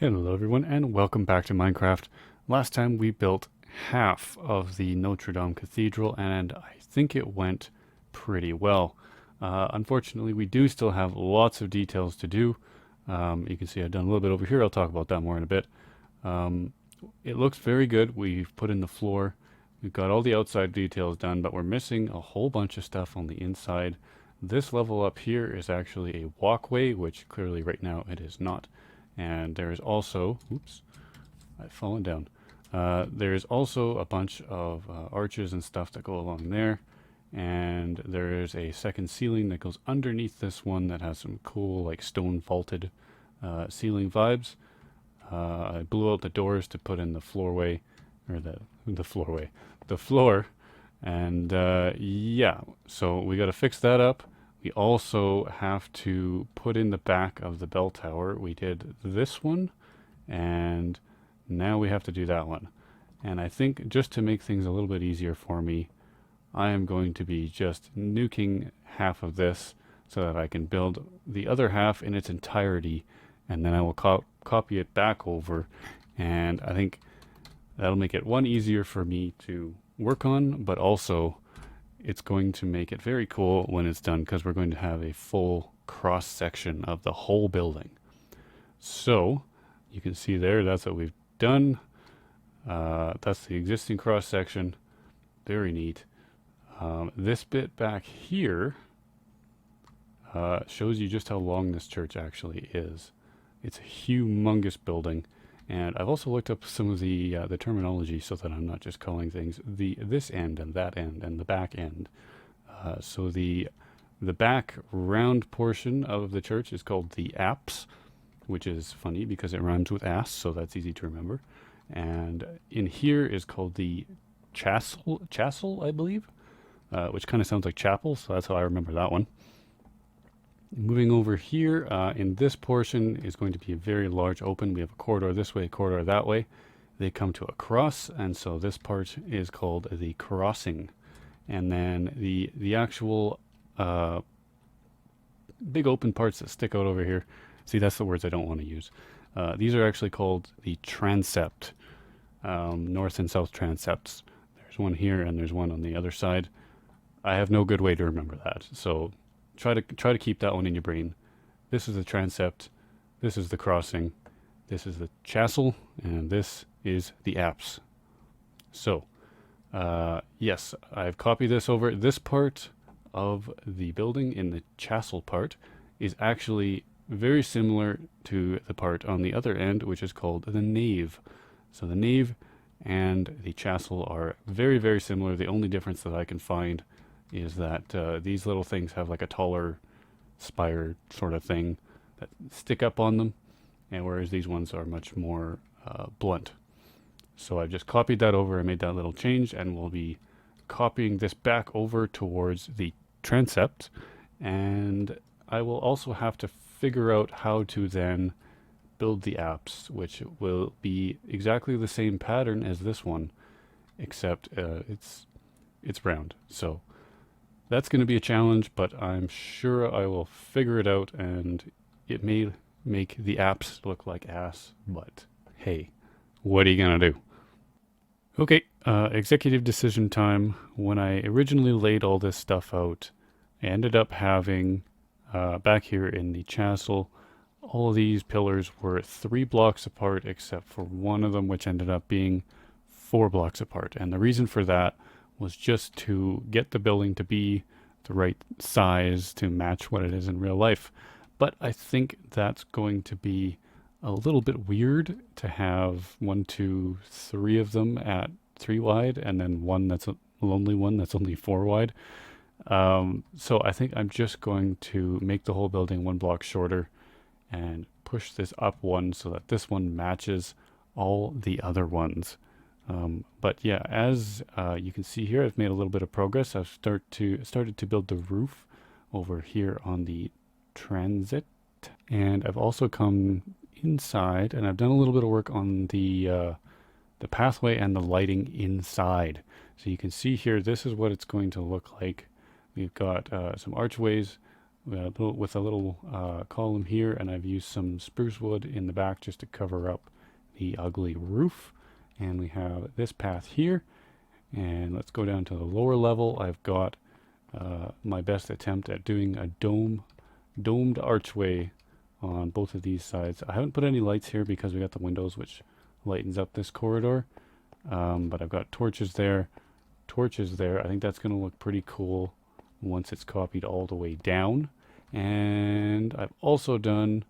Hello everyone and welcome back to Minecraft. Last time we built half of the Notre Dame Cathedral and I think it went pretty well. Unfortunately we do still have lots of details to do. You can see I've done a little bit over here. I'll talk about that more in a bit. Um, it looks very good. We've put in the floor. We've got all the outside details done, but we're missing a whole bunch of stuff on the inside. This level up here is actually a walkway, which clearly right now it is not. And there is also, oops, I've fallen down. There is also a bunch of arches and stuff that go along there. And there is a second ceiling that goes underneath this one that has some cool, like stone vaulted ceiling vibes. I blew out the doors to put in the floorway, or the floor. And yeah, so we got to fix that up. We also have to put in the back of the bell tower. We did this one, and now we have to do that one. And I think just to make things a little bit easier for me, I am going to be just nuking half of this so that I can build the other half in its entirety, and then I will copy it back over. And I think that'll make it one easier for me to work on, but also it's going to make it very cool when it's done because we're going to have a full cross section of the whole building. So you can see there, that's what we've done. That's the existing cross section. Very neat. This bit back here shows you just how long this church actually is. It's a humongous building. And I've also looked up some of the terminology so that I'm not just calling things this end and that end and the back end. So the back round portion of the church is called the apse, which is funny because it rhymes with ass, so that's easy to remember. And in here is called the chancel, I believe, which kind of sounds like chapel, so that's how I remember that one. Moving over here, in this portion is going to be a very large open. We have a corridor this way, a corridor that way. They come to a cross, and so this part is called the crossing. And then the actual big open parts that stick out over here, see, that's the words I don't want to use. These are actually called the transept, north and south transepts. There's one here and there's one on the other side. I have no good way to remember that, so try to keep that one in your brain. This is the transept, this is the crossing, this is the chancel, and this is the apse. So, yes, I've copied this over. This part of the building in the chancel part is actually very similar to the part on the other end, which is called the nave. So the nave and the chancel are very, very similar. The only difference that I can find is that these little things have like a taller spire sort of thing that stick up on them, and whereas these ones are much more blunt. So I've just copied that over and made that little change, and we'll be copying this back over towards the transept, and I will also have to figure out how to then build the apse, which will be exactly the same pattern as this one, except it's round. So that's going to be a challenge, but I'm sure I will figure it out, and it may make the apse look like ass, but hey, what are you going to do? Okay, executive decision time. When I originally laid all this stuff out, I ended up having, back here in the chancel, all of these pillars were 3 blocks apart except for one of them, which ended up being 4 blocks apart. And the reason for that was just to get the building to be the right size to match what it is in real life. But I think that's going to be a little bit weird to have 1, 2, 3 of them at 3 wide and then one that's a lonely one that's only 4 wide. So I think I'm just going to make the whole building 1 block shorter and push this up 1 so that this one matches all the other ones. But yeah, as you can see here, I've made a little bit of progress. I've started to build the roof over here on the transit, and I've also come inside and I've done a little bit of work on the pathway and the lighting inside. So you can see here, this is what it's going to look like. We've got some archways with a little column here, and I've used some spruce wood in the back just to cover up the ugly roof. And we have this path here, and let's go down to the lower level. I've got my best attempt at doing a domed archway on both of these sides. I haven't put any lights here because we got the windows, which lightens up this corridor. But I've got torches there. I think that's going to look pretty cool once it's copied all the way down. And I've also done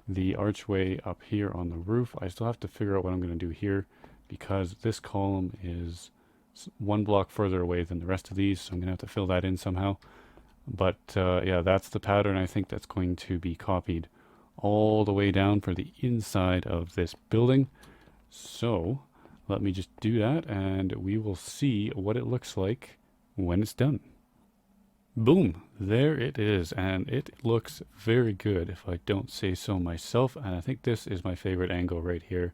the archway up here on the roof. I still have to figure out what I'm going to do here because this column is one block further away than the rest of these, so I'm going to have to fill that in somehow. But yeah, that's the pattern I think that's going to be copied all the way down for the inside of this building. So let me just do that and we will see what it looks like when it's done. Boom, there it is, and it looks very good if I don't say so myself. And I think this is my favorite angle right here,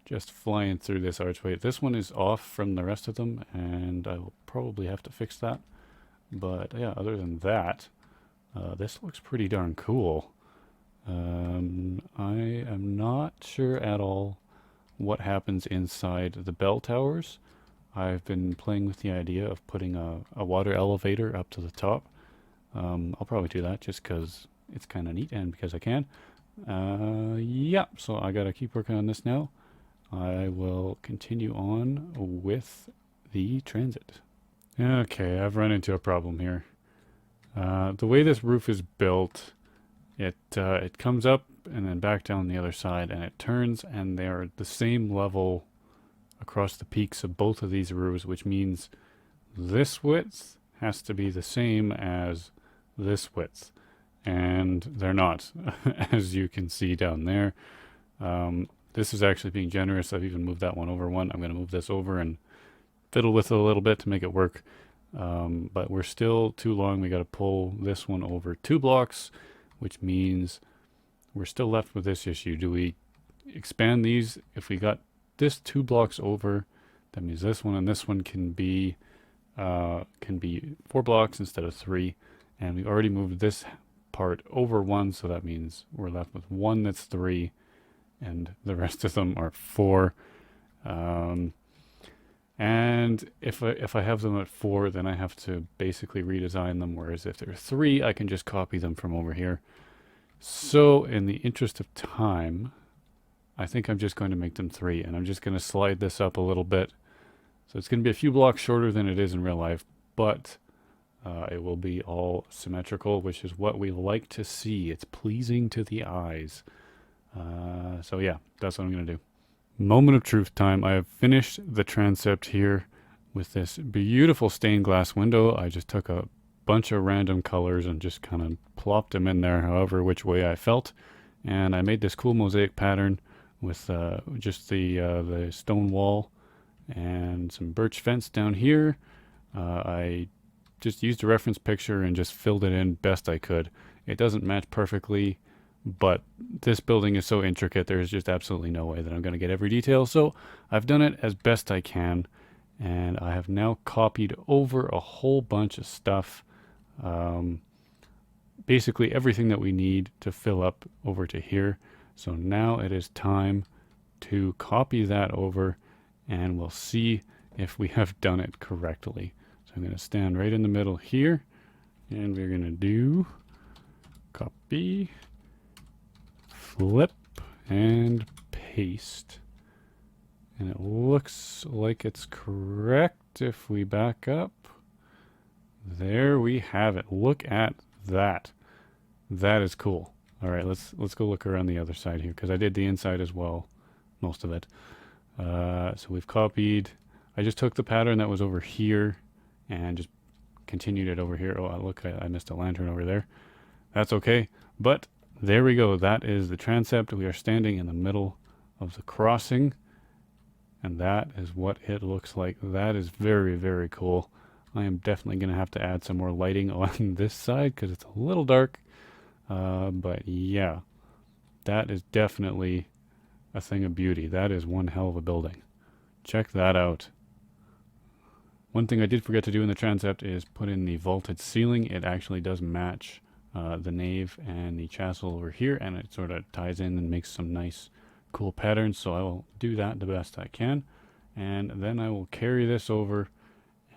just flying through this archway. This one is off from the rest of them and I will probably have to fix that. But yeah, other than that, this looks pretty darn cool. I am not sure at all what happens inside the bell towers. I've been playing with the idea of putting a water elevator up to the top. I'll probably do that just because it's kind of neat and because I can. Yeah, so I gotta keep working on this now. I will continue on with the transit. Okay, I've run into a problem here. The way this roof is built, it comes up and then back down the other side, and it turns, and they're the same level across the peaks of both of these roofs, which means this width has to be the same as this width, and they're not, as you can see down there. This is actually being generous. I've even moved that one over one. I'm going to move this over and fiddle with it a little bit to make it work. But we're still too long. We got to pull this one over 2 blocks, which means we're still left with this issue. Do we expand these? If we got this 2 blocks over, that means this one and this one can be 4 blocks instead of 3. And we already moved this part over 1, so that means we're left with 1 that's 3, and the rest of them are 4. And if I have them at 4, then I have to basically redesign them, whereas if they're 3, I can just copy them from over here. So in the interest of time, I think I'm just going to make them 3, and I'm just going to slide this up a little bit. So it's going to be a few blocks shorter than it is in real life, but it will be all symmetrical, which is what we like to see. It's pleasing to the eyes. So yeah, that's what I'm going to do. Moment of truth time. I have finished the transept here with this beautiful stained glass window. I just took a bunch of random colors and just kind of plopped them in there however which way I felt. And I made this cool mosaic pattern with just the stone wall and some birch fence down here. I just used a reference picture and just filled it in best I could. It doesn't match perfectly, but this building is so intricate, there's just absolutely no way that I'm going to get every detail. So I've done it as best I can, and I have now copied over a whole bunch of stuff. Basically everything that we need to fill up over to here. So now it is time to copy that over, and we'll see if we have done it correctly. So I'm going to stand right in the middle here, and we're going to do copy, flip, and paste. And it looks like it's correct if we back up. There we have it. Look at that. That is cool. All right, let's go look around the other side here, because I did the inside as well, most of it. So we've copied. I just took the pattern that was over here and just continued it over here. Oh, look, I missed a lantern over there. That's okay. But there we go. That is the transept. We are standing in the middle of the crossing, and that is what it looks like. That is very, very cool. I am definitely going to have to add some more lighting on this side because it's a little dark. But yeah, that is definitely a thing of beauty. That is one hell of a building. Check that out. One thing I did forget to do in the transept is put in the vaulted ceiling. It actually does match the nave and the chancel over here, and it sort of ties in and makes some nice cool patterns. So I will do that the best I can, and then I will carry this over,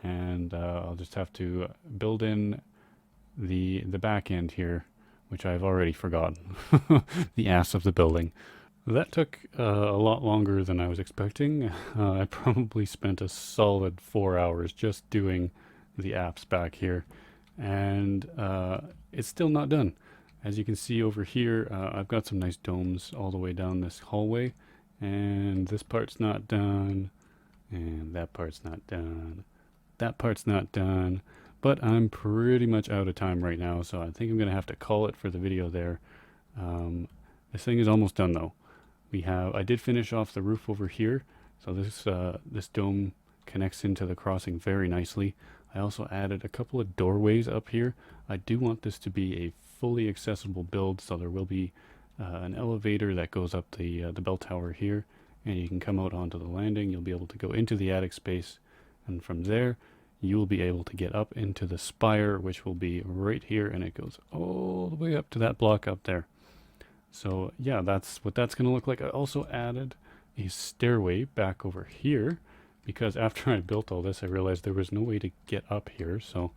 and I'll just have to build in the back end here, which I've already forgotten. The ass of the building. That took a lot longer than I was expecting. I probably spent a solid 4 hours just doing the apps back here, and it's still not done. As you can see over here, I've got some nice domes all the way down this hallway, and this part's not done, and that part's not done, that part's not done, but I'm pretty much out of time right now, so I think I'm going to have to call it for the video there. This thing is almost done though. I did finish off the roof over here, so this dome connects into the crossing very nicely. I also added a couple of doorways up here. I do want this to be a fully accessible build, so there will be an elevator that goes up the bell tower here, and you can come out onto the landing. You'll be able to go into the attic space, and from there you will be able to get up into the spire, which will be right here, and it goes all the way up to that block up there. So yeah, that's what that's going to look like. I also added a stairway back over here, because after I built all this, I realized there was no way to get up here. So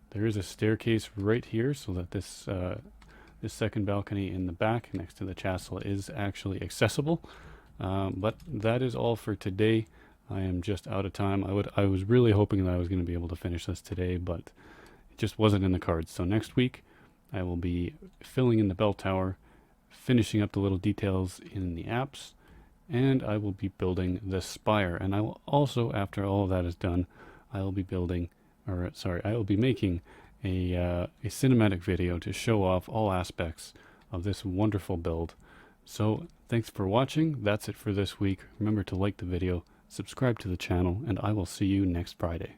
there is a staircase right here, so that this second balcony in the back next to the chancel is actually accessible. But that is all for today. I am just out of time. I was really hoping that I was going to be able to finish this today, but it just wasn't in the cards. So next week, I will be filling in the bell tower, finishing up the little details in the apps, and I will be building the spire. And I will also, after all of that is done, I will be making a cinematic video to show off all aspects of this wonderful build. So thanks for watching. That's it for this week. Remember to like the video, subscribe to the channel, and I will see you next Friday.